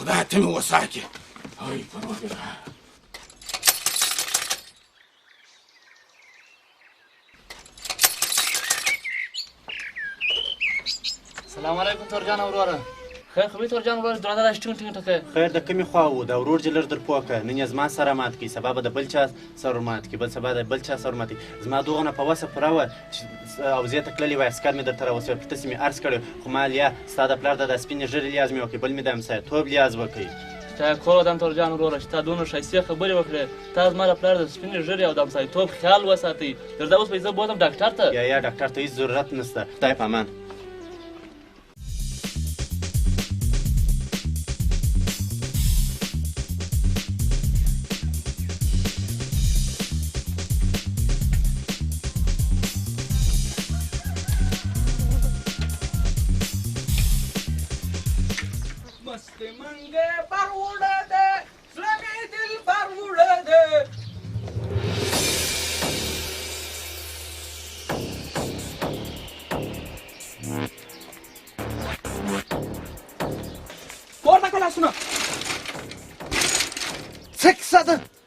خدای ته مې وساکې. ای پروردګار. السلام علیکم تورجان وروره. خیر خو به تورجان وروره دروازه راش ټینګ ټینګ ټکه. خیر د کومې خوا و؟ دا ورور دې لږ در پوه کړه. نن یې زما سره مات کړي، سبا به د بل چا سر مات کړي، بل سبا د بل چا سر مات کړي. زما دغه نه په وسه پوره وه چې اوزې ته تللې وای، عسکر مې درته راوستي، پتسې مې عرض کړی، خو ما لیا ستا د پلار د سپینې ږیرې لیاز مې وکړي، بل مې د همسایه‌توب لیاز وکړي. تا کور ودان تورجان وروره چې تا دونه ښایستې خبرې وکړې. تا زما د پلار د سپینې ږیرې او د همسایه‌توب خیال وساتئ. درځه اوس به زه بوتم ډاکټر ته. یا ډاکټر ته هېڅ ضرورت نشته. خدای په امان.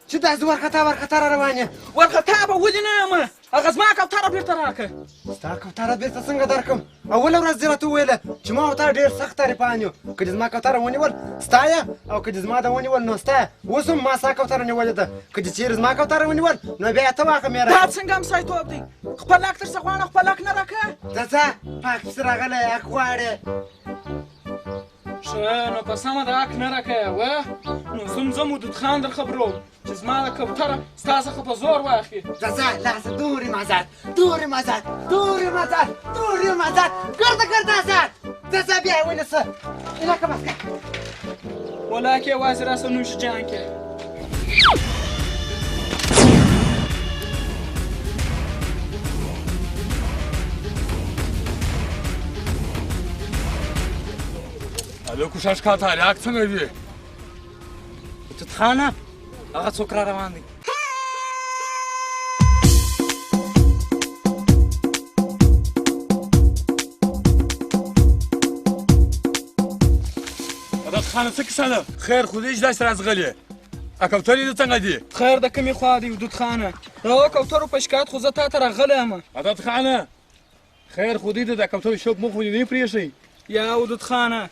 چې داسې ورخطا را روان یې؟ ورخطا به ولې نه یم؟ هغه زما کوتره بېرته راکړه. ستا کوتره بېرته څنګه درکړم؟ اوله ورځ دې راته وویله چې ما او تا ډېر سخت تعریفان یو. که دې زما کوتره ونیول ستا یې، او که دې زما د ونیول نو ستا یې. اوس هم ما ستا کوتره نیولې ده. که دې چېرې زما کوتره ونیول نو بیا یې ته واخه میره. دا څنګه همسایه‌توب دی؟ خپل حق درڅه غواړم، خپل حق نه راکړه. ځه ځه پاک پسې راغلی حق غواړې. ښه نو په سمه د حق نه راکړې وه، نو زه ځم ودود خان در خبروم چې زما د کوتره ستا څخه په زور واخلي. ځه ځه لاسه دورې مزد دورې مزد دورې مزد دورې مزد ګرده ګرده ازاد. ځه ځه بیا یې ونیسه علاقه بس کړه. ولاکې یوازې راسه نوش جان کې. الو کوشش کا تاریخ څنګه دی؟ توت خانه هغه څوک را روان دی؟ عدد خانه څه کیسه ده؟ خیر خو دې داسې راځغلې. کوترې دې څنګه دي؟ خیر د کومې خوا دی ودود خانه؟ د هغو کوترو په شکایت خو زه تا ته راغلی یم. عدد خانه خیر خو دې د کوترو شوق مخ ولې نه پرېښی؟ یا ودود خانه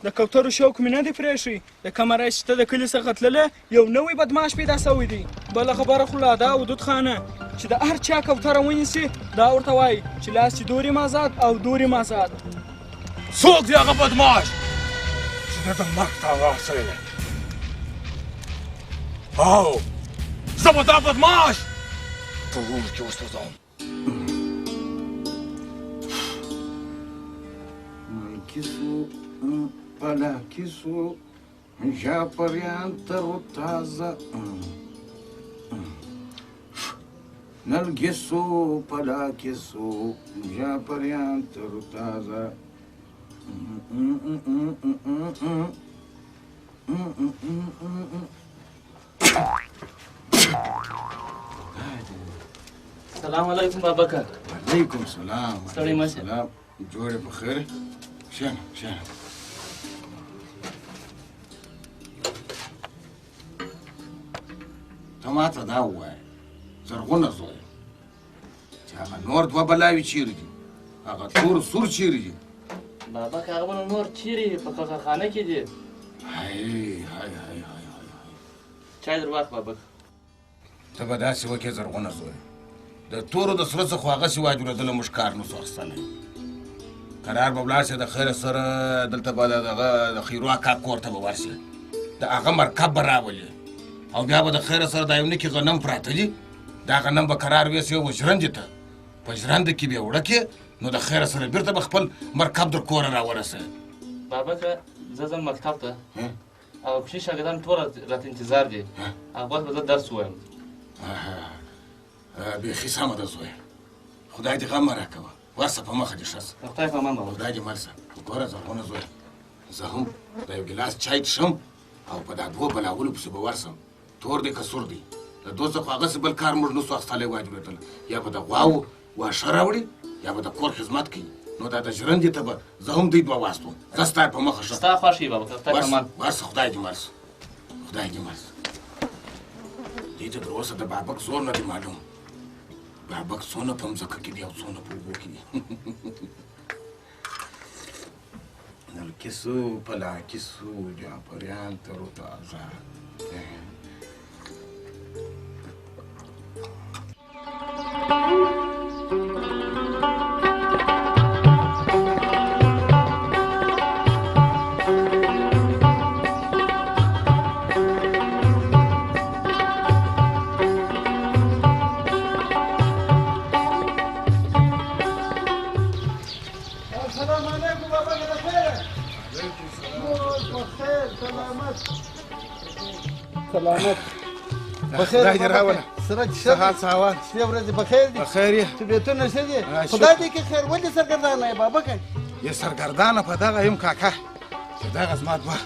د کوترو شوق مې نه دی پرېښی. د کومه رایې چې ته د کلي څخه تللی یو نوی بدماش پیدا سوی دی. بله خبره خو لا دا ودود خانه چې د هر چا کوتره ونیسي دا ورته وایي چې لاس چې دورې مازاد او دورې مازاد. څوک دی هغه بدماش چې ده د مرګ دعوا سوی دی؟ او زه به دا بدماش په اور کې وسوځوم. Palakisу, já parianta rotaza. Nalgisu, palakisu, já parianta rotaza. السلام علیکم بابکه. وعلیکم سلام. ستړی مه شه. سلام. جوړې په خیر. کښېنه کښېنه. ته ماته دا ووایه زرغونه زویه چې هغه نور دوه بلاوې چیرې دي؟ هغه تور سور چیرې دي؟ بابکه هغه به نور چیرې په کارخانه کې دي. هی هی هی هی چای در واخ بابکه. ته به داسې وکړې زرغونه زویه د تورو د سره څخه هغسې واجورېدله موږ کار نسو اخیستلی. قرار به ولاړ شې د خیره سره دلته به دغه د خیرو اکا کور ته به ورشې د هغه مرکب به راولې او بیا به د خیره سره دا یو نکي غنم پراته دي دا غنم به قرار ویسې و ژرندې ته په ژرنده کې بیا وړه کې نو د خیره سره بیرته به خپل مرکب در کوره راورسوې. بابکه زه ځم مکتب ته او کوچني شاګردان ټول راته انتظار دي. هغه وخت به زه درس ووایم. بیخي سمه ده زویه خدای دې غم مه راکوه. ورسه په مخه دې ښه شه. خدای په امان بابا. خدای دې مل شه. ګوره زرغونه زویه زه هم د یو ګیلاس چای څښم او په دا دوه بلاولو پسې به ورسم. تور دی که سور دی د دوه څخه هغسې بل کار موږ نسو اخیستلی واجبېدله. یا به د غواو واښه راوړي یا به د کور خدمت کوي نو دا د ژرندې ته به زه هم دوی دوه واستوم زه ستا په مخه شه ستا خوښ یې بابکه ستا کمال ورسه خدای دې مرسه خدای دې مرسه دې ته تر اوسه د بابک زور نه دی معلوم بابک څونه په مځکه کې دی او څونه په اوبو کې دی الکسو پلاکسو جعفریان تر و تازه سلامت بخیر خدای دې راوله سرج سهار سهار شپې ورځې بخیر دي بخیر یې طبیعتونه ښه دي شکر. خدای دې کې خیر ولې سرګردانه یې بابکه یې سرګردانه په دغه یم کاکا چې دغه زما دوه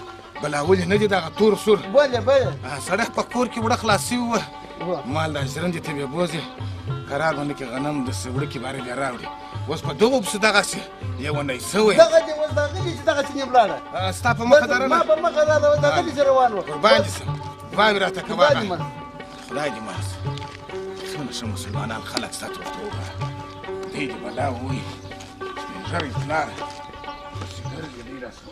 بلاولې نه دي دغه تور سور بولې بولې سړی په کور کې وړه خلاصي وه مال د ژرندې ته بې بوځې قرار باندې کې غنم د سوړه کې بارې بیا راوړي اوس په دغو پسې دغسې لیونی سوی دغه دې اوس دغه دې چې دغه څنګه ولاړه ستا په مخه درنه ما په مخه راغله اوس دغه دې چې روان و قربان دې سم واوې راته که خدای دې واغه مرسته. خدای دې مرسته څونه ښه مسلمانان خلک ستا ته ورته وګوره دوی دې بلا ووایي سپین ږیری پلار سګرټ دې ډېر اصل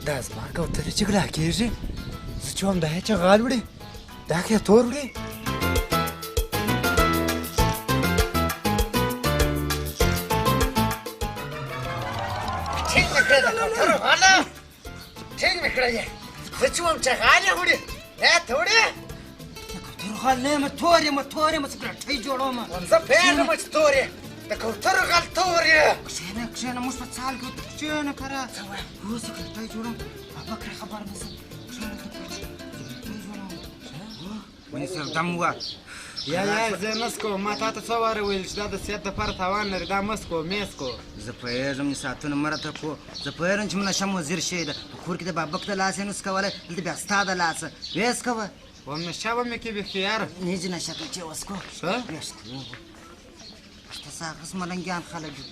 دا زما کوترې چې غلا کېږي زه چې وایم دا یې چغال وړي دا که یې تور وړي ټینګ مې کړې ده کوتره غاله ټینګ مې کړې ده زه چې وایم چغال یې وړي ته وړې د کوترو غل نه یم تور یم څه پلټۍ جوړوم زه پوهېږم چې تور یې د کوترو غل تور یې کښېنه موږ په څال کې کښېنه کره اوس یې پلټۍ جوړوم بابک را خبر نه شي کښېنه ته پلټۍ جوړوم ونیسه دم ووه یا زه مس کوم ما تا ته څو واره ویل چې دا د صحت دپاره تاوان لري دا مس کو میس کو زه پوهېږم چې ساعتونه مه راته کو زه پوهېږم چې منشم وزیر شوی ده په کور کې د بابک د لاسه یې نس کولی دلته بیا ستا د لاسه ویې څکوه وام نشه به مې کې بخیار نیجی نشه که چې وسکو څه ویشته ساقس ملنګیان خلک دي